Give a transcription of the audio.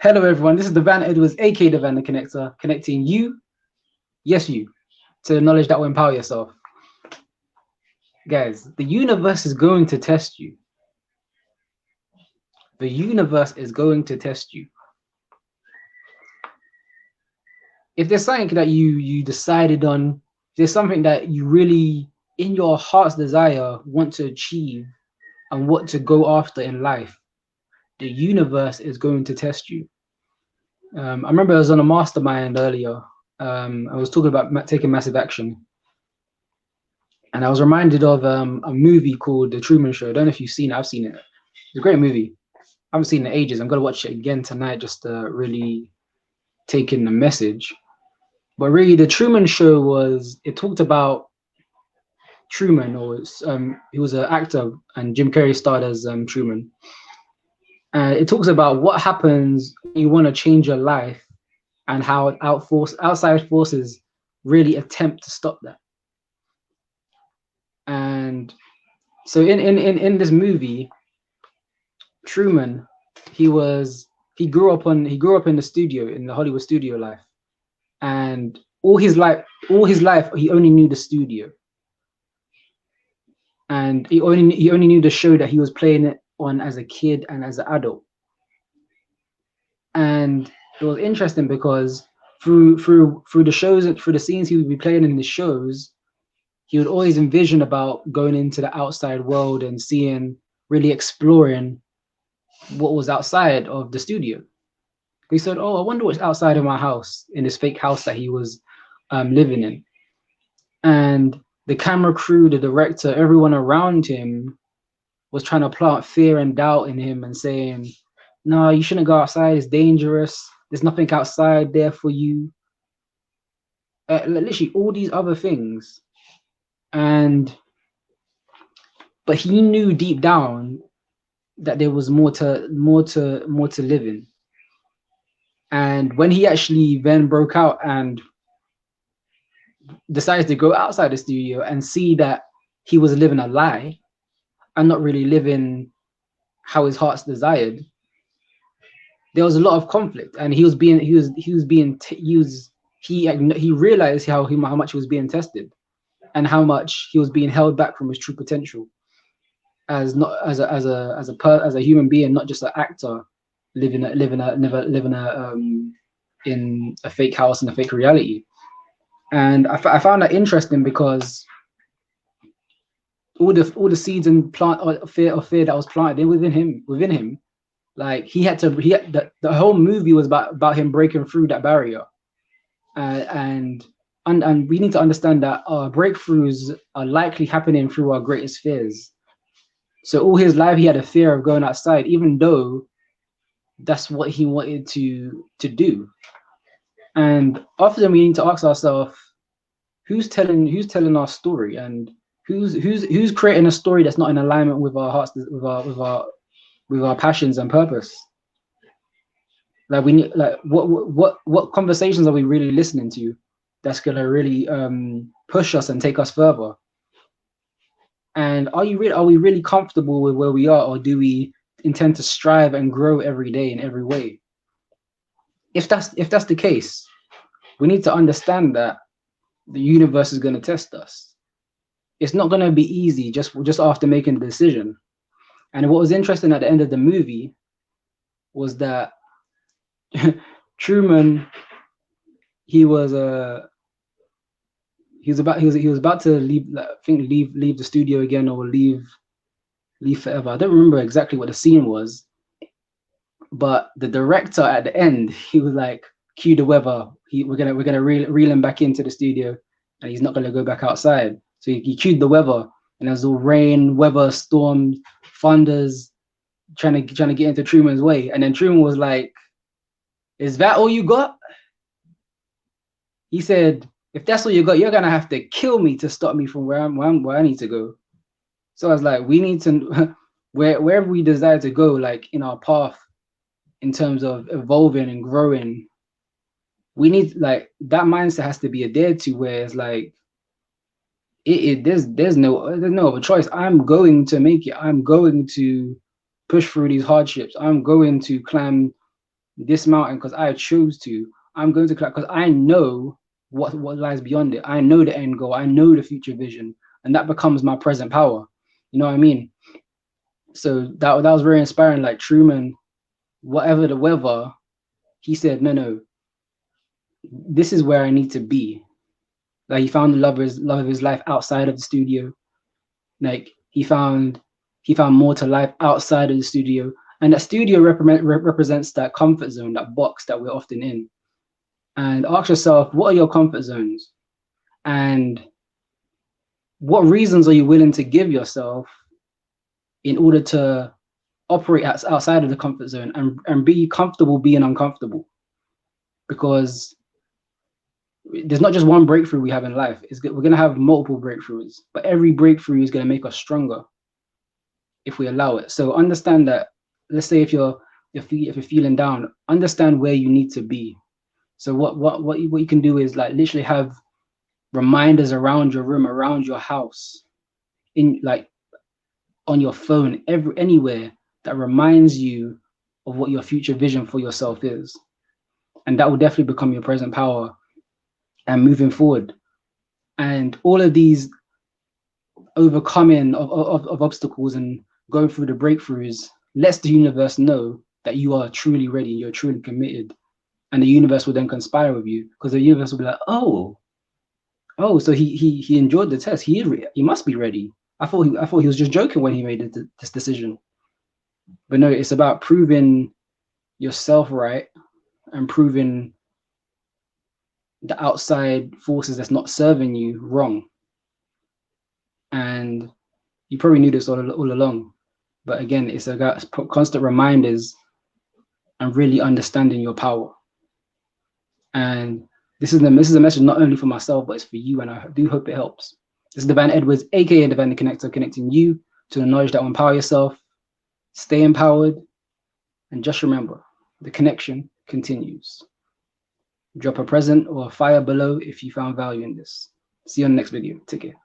Hello, everyone. This is the Van Edwards, aka the Van the Connector, connecting you, yes, you, to the knowledge that will empower yourself. Guys, the universe is going to test you. The universe is going to test you. If there's something that you decided on, if there's something that you really, in your heart's desire, want to achieve and want to go after in life, the universe is going to test you. I remember I was on a mastermind earlier. I was talking about taking massive action. And I was reminded of a movie called The Truman Show. I don't know if you've seen it. I've seen it. It's a great movie. I haven't seen it in ages. I'm going to watch it again tonight just to really take in the message. But really, The Truman Show it talked about Truman, he was an actor, and Jim Carrey starred as Truman. It talks about what happens when you want to change your life and how outside forces really attempt to stop that. And so in this movie, Truman, he grew up in the studio, in the Hollywood studio life, and all his life he only knew the studio, and he only knew the show that he was playing it on as a kid and as an adult. And it was interesting because through the shows, through the scenes he would be playing in the shows, he would always envision about going into the outside world and really exploring what was outside of the studio. He said, "Oh, I wonder what's outside of my house," in this fake house that he was living in. And the camera crew, the director, everyone around him was trying to plant fear and doubt in him and saying, "No, you shouldn't go outside. It's dangerous. There's nothing outside there for you." Literally all these other things. But he knew deep down that there was more to live in. And when he actually then broke out and decided to go outside the studio and see that he was living a lie and not really living how his heart's desired, there was a lot of conflict, and he realized how much he was being tested and how much he was being held back from his true potential as a human being, not just an actor living in a fake house and a fake reality. And I found that interesting because all the seeds and plant of fear that was planted within him, like the whole movie was about him breaking through that barrier. And we need to understand that our breakthroughs are likely happening through our greatest fears. So all his life he had a fear of going outside, even though that's what he wanted to do. And often we need to ask ourselves, who's telling our story, and who's creating a story that's not in alignment with our hearts, with our passions and purpose. Like, we need, like, what conversations are we really listening to that's gonna really push us and take us further? And are we really comfortable with where we are, or do we intend to strive and grow every day in every way? If that's the case, we need to understand that the universe is going to test us. It's not going to be easy just after making the decision. And what was interesting at the end of the movie was that Truman, he was about to leave, I think leave the studio again, or leave forever. I don't remember exactly what the scene was, but the director at the end, he was like, "Cue the weather. We're gonna reel him back into the studio, and he's not gonna go back outside." So he cued the weather, and there was all rain, weather, storms, thunders, trying to get into Truman's way. And then Truman was like, "Is that all you got?" He said, "If that's all you got, you're gonna have to kill me to stop me from where I need to go." So I was like, we need to, wherever we desire to go, like in our path, in terms of evolving and growing, we need, like, that mindset has to be adhered to, where it's like, there's no other choice. I'm going to make it. I'm going to push through these hardships. I'm going to climb this mountain because I chose to. I'm going to climb because I know what lies beyond it. I know the end goal. I know the future vision, and that becomes my present power. You know what I mean? So that was very inspiring. Like Truman, whatever the weather, he said, no, this is where I need to be. Like he found the love of his life outside of the studio. Like he found more to life outside of the studio, and that studio represents that comfort zone, that box that we're often in. And ask yourself, what are your comfort zones, and what reasons are you willing to give yourself in order to operate outside of the comfort zone and be comfortable being uncomfortable? Because there's not just one breakthrough we have in life. We're going to have multiple breakthroughs, but every breakthrough is going to make us stronger if we allow it. So understand that, let's say if you're feeling down, understand where you need to be. So what you can do is like literally have reminders around your room, around your house, in like on your phone, anywhere that reminds you of what your future vision for yourself is. And that will definitely become your present power and moving forward. And all of these overcoming of obstacles and going through the breakthroughs lets the universe know that you are truly ready, you're truly committed. And the universe will then conspire with you, because the universe will be like, oh, so he enjoyed the test. He must be ready. I thought he was just joking when he made this decision. But no, it's about proving yourself right and proving the outside forces that's not serving you wrong. And you probably knew this all along. But again, it's about constant reminders and really understanding your power. And this is a message not only for myself, but it's for you. And I do hope it helps. This is Divine Edwards, aka Divine the Connector, connecting you to the knowledge that will empower yourself. Stay empowered. And just remember, the connection continues. Drop a present or a fire below if you found value in this. See you on the next video. Take care.